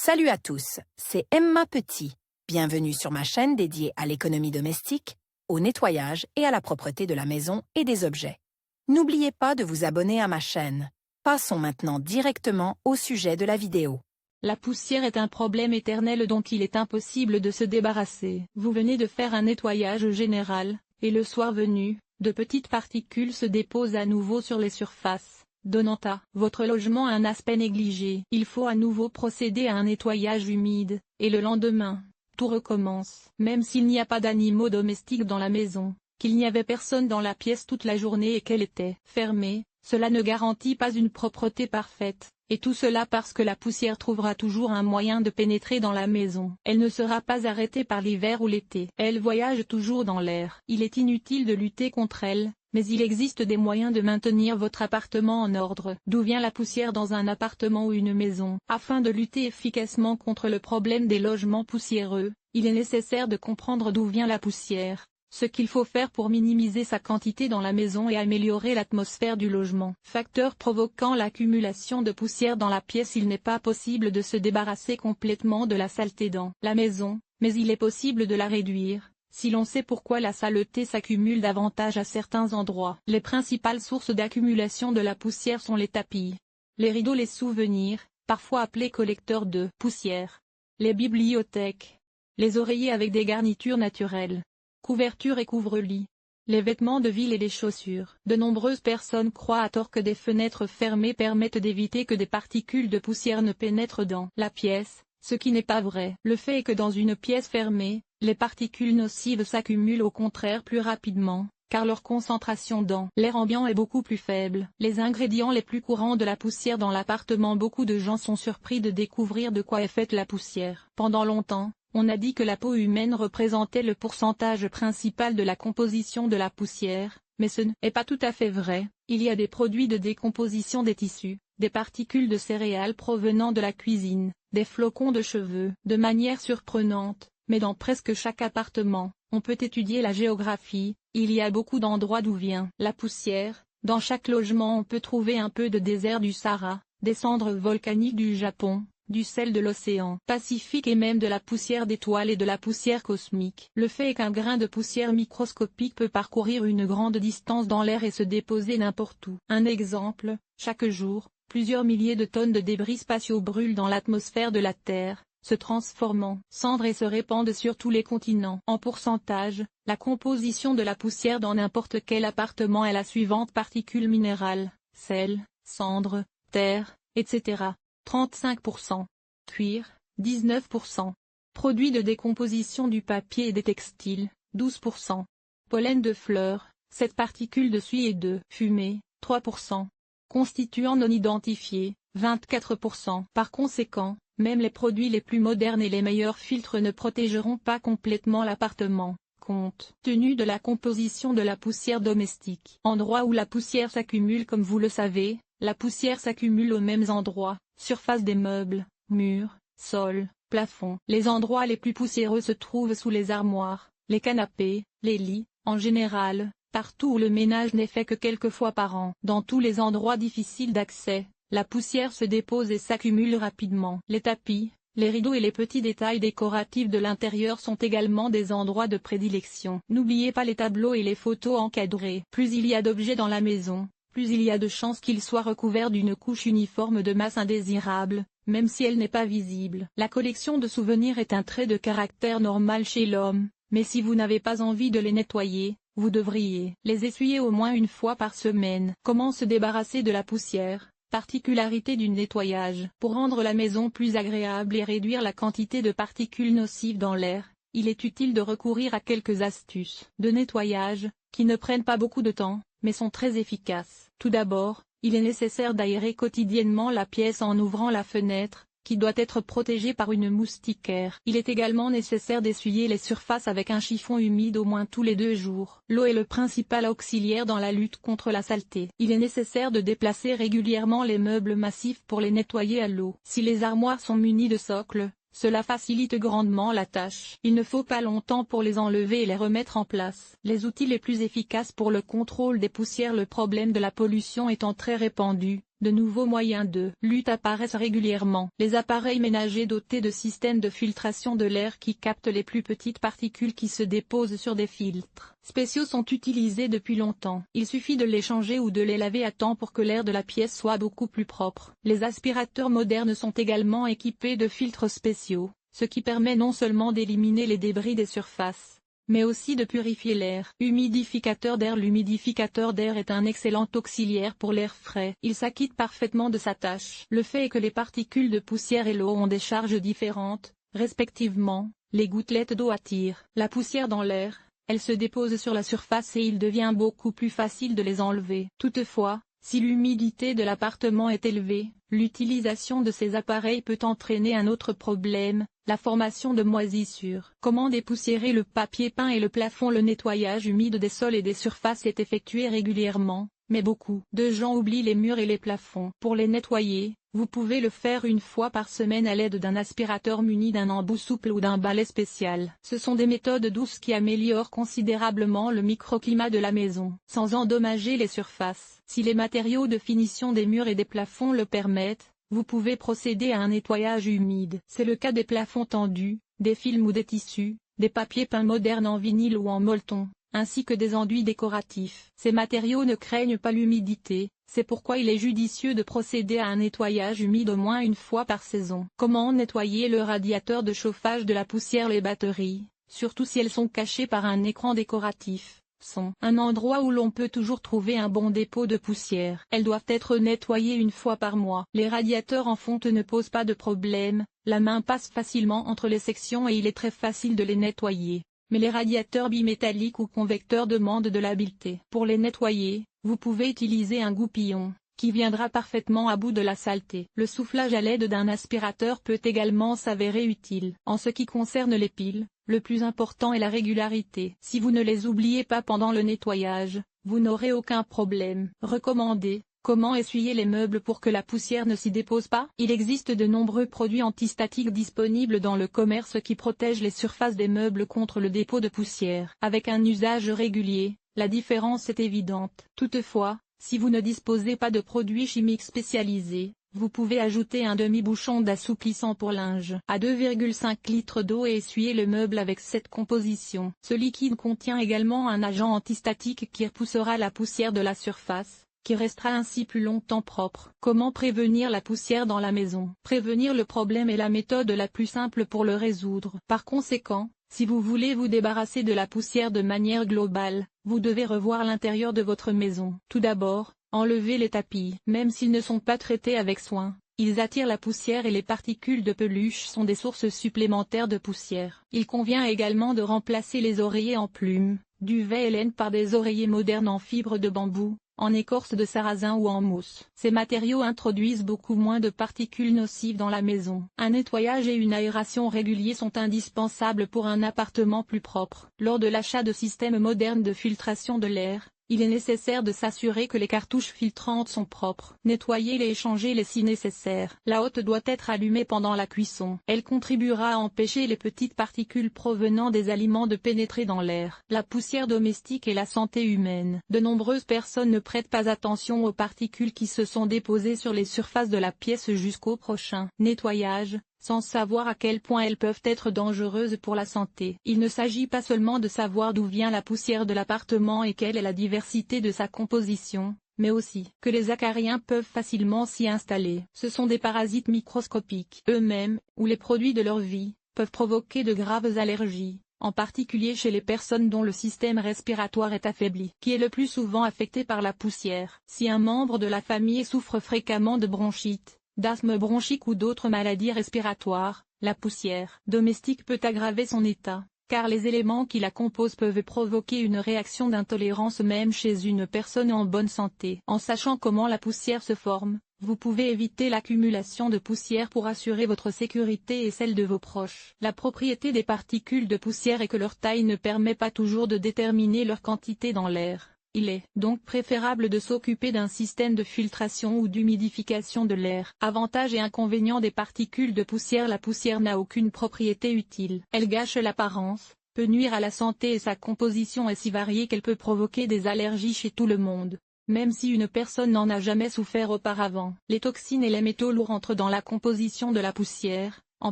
Salut à tous, c'est Emma Petit. Bienvenue sur ma chaîne dédiée à l'économie domestique, au nettoyage et à la propreté de la maison et des objets. N'oubliez pas de vous abonner à ma chaîne. Passons maintenant directement au sujet de la vidéo. La poussière est un problème éternel dont il est impossible de se débarrasser. Vous venez de faire un nettoyage général, et le soir venu, de petites particules se déposent à nouveau sur les surfaces, donnant à votre logement un aspect négligé. Il faut à nouveau procéder à un nettoyage humide, et le lendemain, tout recommence. Même s'il n'y a pas d'animaux domestiques dans la maison, qu'il n'y avait personne dans la pièce toute la journée et qu'elle était fermée, cela ne garantit pas une propreté parfaite, et tout cela parce que la poussière trouvera toujours un moyen de pénétrer dans la maison. Elle ne sera pas arrêtée par l'hiver ou l'été. Elle voyage toujours dans l'air. Il est inutile de lutter contre elle, mais il existe des moyens de maintenir votre appartement en ordre. D'où vient la poussière dans un appartement ou une maison? Afin de lutter efficacement contre le problème des logements poussiéreux, il est nécessaire de comprendre d'où vient la poussière, ce qu'il faut faire pour minimiser sa quantité dans la maison et améliorer l'atmosphère du logement. Facteur provoquant l'accumulation de poussière dans la pièce. Il n'est pas possible de se débarrasser complètement de la saleté dans la maison, mais il est possible de la réduire, si l'on sait pourquoi la saleté s'accumule davantage à certains endroits. Les principales sources d'accumulation de la poussière sont les tapis, les rideaux, les souvenirs, parfois appelés collecteurs de poussière, les bibliothèques, les oreillers avec des garnitures naturelles, couvertures et couvre-lits, les vêtements de ville et les chaussures. De nombreuses personnes croient à tort que des fenêtres fermées permettent d'éviter que des particules de poussière ne pénètrent dans la pièce, ce qui n'est pas vrai. Le fait est que dans une pièce fermée, les particules nocives s'accumulent au contraire plus rapidement, car leur concentration dans l'air ambiant est beaucoup plus faible. Les ingrédients les plus courants de la poussière dans l'appartement. Beaucoup de gens sont surpris de découvrir de quoi est faite la poussière. Pendant longtemps, on a dit que la peau humaine représentait le pourcentage principal de la composition de la poussière, mais ce n'est pas tout à fait vrai. Il y a des produits de décomposition des tissus, des particules de céréales provenant de la cuisine, des flocons de cheveux. De manière surprenante, mais dans presque chaque appartement, on peut étudier la géographie. Il y a beaucoup d'endroits d'où vient la poussière. Dans chaque logement on peut trouver un peu de désert du Sahara, des cendres volcaniques du Japon, du sel de l'océan Pacifique et même de la poussière d'étoiles et de la poussière cosmique. Le fait est qu'un grain de poussière microscopique peut parcourir une grande distance dans l'air et se déposer n'importe où. Un exemple, chaque jour, plusieurs milliers de tonnes de débris spatiaux brûlent dans l'atmosphère de la Terre, se transforment en cendres et se répandent sur tous les continents. En pourcentage, la composition de la poussière dans n'importe quel appartement est la suivante: particules minérales, sel, cendres, terre, etc. 35%, cuir, 19%, produits de décomposition du papier et des textiles, 12%, pollen de fleurs, 7 particules de suie et de fumée, 3%, constituants non identifiés, 24%. Par conséquent, même les produits les plus modernes et les meilleurs filtres ne protégeront pas complètement l'appartement, compte tenu de la composition de la poussière domestique. Endroits où la poussière s'accumule. Comme vous le savez, la poussière s'accumule aux mêmes endroits: surface des meubles, murs, sol, plafond. Les endroits les plus poussiéreux se trouvent sous les armoires, les canapés, les lits, en général, partout où le ménage n'est fait que quelques fois par an. Dans tous les endroits difficiles d'accès, la poussière se dépose et s'accumule rapidement. Les tapis, les rideaux et les petits détails décoratifs de l'intérieur sont également des endroits de prédilection. N'oubliez pas les tableaux et les photos encadrées. Plus il y a d'objets dans la maison, plus il y a de chances qu'ils soient recouverts d'une couche uniforme de masse indésirable, même si elle n'est pas visible. La collection de souvenirs est un trait de caractère normal chez l'homme, mais si vous n'avez pas envie de les nettoyer, vous devriez les essuyer au moins une fois par semaine. Comment se débarrasser de la poussière? Particularité du nettoyage. Pour rendre la maison plus agréable et réduire la quantité de particules nocives dans l'air, il est utile de recourir à quelques astuces de nettoyage, qui ne prennent pas beaucoup de temps, mais sont très efficaces. Tout d'abord, il est nécessaire d'aérer quotidiennement la pièce en ouvrant la fenêtre, qui doit être protégée par une moustiquaire. Il est également nécessaire d'essuyer les surfaces avec un chiffon humide au moins tous les 2 jours. L'eau est le principal auxiliaire dans la lutte contre la saleté. Il est nécessaire de déplacer régulièrement les meubles massifs pour les nettoyer à l'eau. Si les armoires sont munies de socles, cela facilite grandement la tâche. Il ne faut pas longtemps pour les enlever et les remettre en place. Les outils les plus efficaces pour le contrôle des poussières. Le problème de la pollution étant très répandu, de nouveaux moyens de lutte apparaissent régulièrement. Les appareils ménagers dotés de systèmes de filtration de l'air qui captent les plus petites particules qui se déposent sur des filtres spéciaux sont utilisés depuis longtemps. Il suffit de les changer ou de les laver à temps pour que l'air de la pièce soit beaucoup plus propre. Les aspirateurs modernes sont également équipés de filtres spéciaux, ce qui permet non seulement d'éliminer les débris des surfaces, mais aussi de purifier l'air. Humidificateur d'air. L'humidificateur d'air est un excellent auxiliaire pour l'air frais. Il s'acquitte parfaitement de sa tâche. Le fait est que les particules de poussière et l'eau ont des charges différentes, respectivement. Les gouttelettes d'eau attirent la poussière dans l'air, elles se déposent sur la surface et il devient beaucoup plus facile de les enlever. Toutefois, si l'humidité de l'appartement est élevée, l'utilisation de ces appareils peut entraîner un autre problème, la formation de moisissures. Comment dépoussiérer le papier peint et le plafond? Le nettoyage humide des sols et des surfaces est effectué régulièrement, mais beaucoup de gens oublient les murs et les plafonds. Pour les nettoyer, vous pouvez le faire une fois par semaine à l'aide d'un aspirateur muni d'un embout souple ou d'un balai spécial. Ce sont des méthodes douces qui améliorent considérablement le microclimat de la maison, sans endommager les surfaces. Si les matériaux de finition des murs et des plafonds le permettent, vous pouvez procéder à un nettoyage humide. C'est le cas des plafonds tendus, des films ou des tissus, des papiers peints modernes en vinyle ou en molleton, ainsi que des enduits décoratifs. Ces matériaux ne craignent pas l'humidité, c'est pourquoi il est judicieux de procéder à un nettoyage humide au moins une fois par saison. Comment nettoyer le radiateur de chauffage de la poussière? Les batteries, surtout si elles sont cachées par un écran décoratif, sont un endroit où l'on peut toujours trouver un bon dépôt de poussière. Elles doivent être nettoyées une fois par mois. Les radiateurs en fonte ne posent pas de problème, la main passe facilement entre les sections et il est très facile de les nettoyer. Mais les radiateurs bimétalliques ou convecteurs demandent de l'habileté. Pour les nettoyer, vous pouvez utiliser un goupillon, qui viendra parfaitement à bout de la saleté. Le soufflage à l'aide d'un aspirateur peut également s'avérer utile. En ce qui concerne les piles, le plus important est la régularité. Si vous ne les oubliez pas pendant le nettoyage, vous n'aurez aucun problème. Recommandé. Comment essuyer les meubles pour que la poussière ne s'y dépose pas? Il existe de nombreux produits antistatiques disponibles dans le commerce qui protègent les surfaces des meubles contre le dépôt de poussière. Avec un usage régulier, la différence est évidente. Toutefois, si vous ne disposez pas de produits chimiques spécialisés, vous pouvez ajouter un demi-bouchon d'assouplissant pour linge à 2,5 litres d'eau et essuyer le meuble avec cette composition. Ce liquide contient également un agent antistatique qui repoussera la poussière de la surface, qui restera ainsi plus longtemps propre. Comment prévenir la poussière dans la maison? Prévenir le problème est la méthode la plus simple pour le résoudre. Par conséquent, si vous voulez vous débarrasser de la poussière de manière globale, vous devez revoir l'intérieur de votre maison. Tout d'abord, enlevez les tapis. Même s'ils ne sont pas traités avec soin, ils attirent la poussière et les particules de peluche sont des sources supplémentaires de poussière. Il convient également de remplacer les oreillers en plumes, duvet et laine par des oreillers modernes en fibre de bambou, en écorce de sarrasin ou en mousse. Ces matériaux introduisent beaucoup moins de particules nocives dans la maison. Un nettoyage et une aération réguliers sont indispensables pour un appartement plus propre. Lors de l'achat de systèmes modernes de filtration de l'air, il est nécessaire de s'assurer que les cartouches filtrantes sont propres. Nettoyez-les et changez-les si nécessaire. La hotte doit être allumée pendant la cuisson. Elle contribuera à empêcher les petites particules provenant des aliments de pénétrer dans l'air. La poussière domestique et la santé humaine. De nombreuses personnes ne prêtent pas attention aux particules qui se sont déposées sur les surfaces de la pièce jusqu'au prochain nettoyage, sans savoir à quel point elles peuvent être dangereuses pour la santé. Il ne s'agit pas seulement de savoir d'où vient la poussière de l'appartement et quelle est la diversité de sa composition, mais aussi que les acariens peuvent facilement s'y installer. Ce sont des parasites microscopiques. Eux-mêmes, ou les produits de leur vie, peuvent provoquer de graves allergies, en particulier chez les personnes dont le système respiratoire est affaibli, qui est le plus souvent affecté par la poussière. Si un membre de la famille souffre fréquemment de bronchite, d'asthme bronchique ou d'autres maladies respiratoires, la poussière domestique peut aggraver son état, car les éléments qui la composent peuvent provoquer une réaction d'intolérance même chez une personne en bonne santé. En sachant comment la poussière se forme, vous pouvez éviter l'accumulation de poussière pour assurer votre sécurité et celle de vos proches. La propriété des particules de poussière est que leur taille ne permet pas toujours de déterminer leur quantité dans l'air. Il est donc préférable de s'occuper d'un système de filtration ou d'humidification de l'air. Avantages et inconvénients des particules de poussière. La poussière n'a aucune propriété utile. Elle gâche l'apparence, peut nuire à la santé et sa composition est si variée qu'elle peut provoquer des allergies chez tout le monde. même si une personne n'en a jamais souffert auparavant. Les toxines et les métaux lourds entrent dans la composition de la poussière, en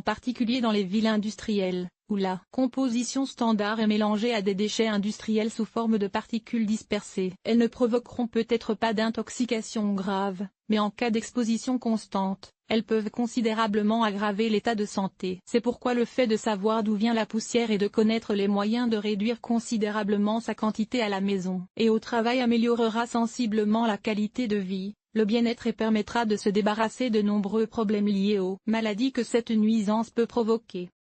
particulier dans les villes industrielles, où la composition standard est mélangée à des déchets industriels sous forme de particules dispersées. Elles ne provoqueront peut-être pas d'intoxication grave, mais en cas d'exposition constante, elles peuvent considérablement aggraver l'état de santé. C'est pourquoi le fait de savoir d'où vient la poussière et de connaître les moyens de réduire considérablement sa quantité à la maison et au travail améliorera sensiblement la qualité de vie, le bien-être et permettra de se débarrasser de nombreux problèmes liés aux maladies que cette nuisance peut provoquer.